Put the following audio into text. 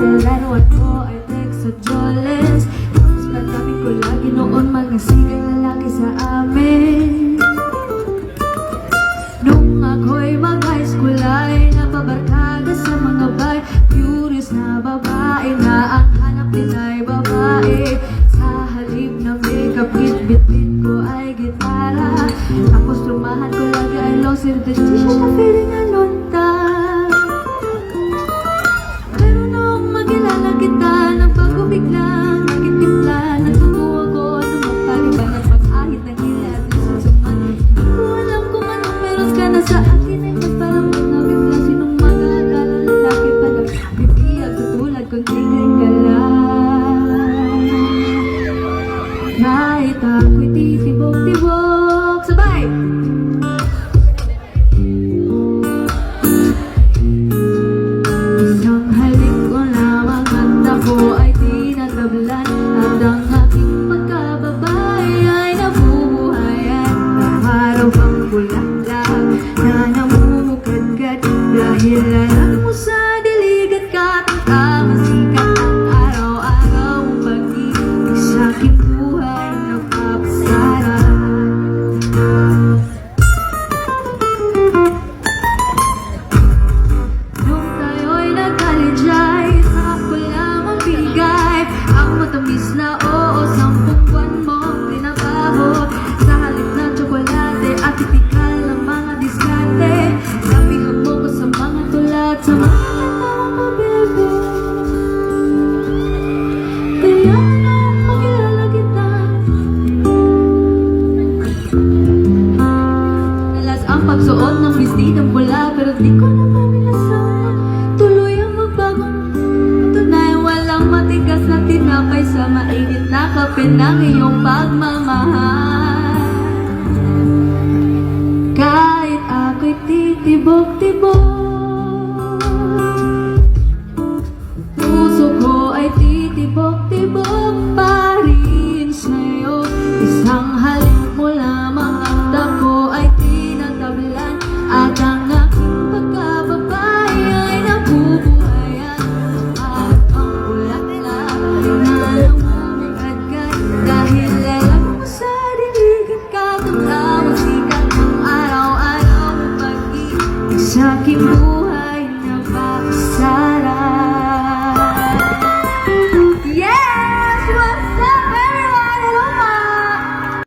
Larawan ko ay text sa Jolens. Tapos pagkabing ko lagi noon mga sigang lalaki sa amin. Nung ako'y mag-high school ay napabarkada sa mga bay. Curious na babae na ang hanap din ay babae. Sa halip na makeup kit, bit-bit ko ay gitara. Tapos trumahan ko lagi ay loser, the siya na feeling alonta. Pero nung magkilala kita, nagbago biglang nakitimpla. Natutuwa ko ano magpaliban at pag-ahit ng hilat na susuman. Hindi ko alam kung anong meron ka na sa akin ay magparamang na bigla. Sinong mag-aakala lalaki pala bibiyag katulad kong tingin ka lang. Kahit ako'y titibok-tibok. Sabay! Isang halik ko lamang at ako ay tinatablan. At ang aking pagkababay ay nabubuhayan. Para bang bulaklak na namumukadkad. Dahil alam mo sa dilig at katang masikat ang araw-araw mong pag-ibig sa aking buhay na papasara. Nung tayo'y nag-college ay ako lamang bigay ang matamis na oo, 10 buwan mong tinabaho. Sa halip na tsokolate at tipikal ng mga diskarte. Sabihan mo ko sa mga tulad sa mga katawang mabebe. Kaya nung makilala kita, dalas ang pagsuot ng vestidong pula. Pero di ko naman inasama tuloy ang magbagong tunay. Walang matigas na tinapay sa mainit na kape ng iyong pagmamahal. Kahit ako'y titibok-tibok, puso ko ay titibok-tibok pa rin sa'yo. Isang halik mo lamang at ako ay tinatablan. At ang aking pagkababay ay nabubuhayan. At ang bulaklak na namumukadkad. Dahil alam mo sa dilig at katang sikat ng araw-araw mong pag-ibig sa aking buhay.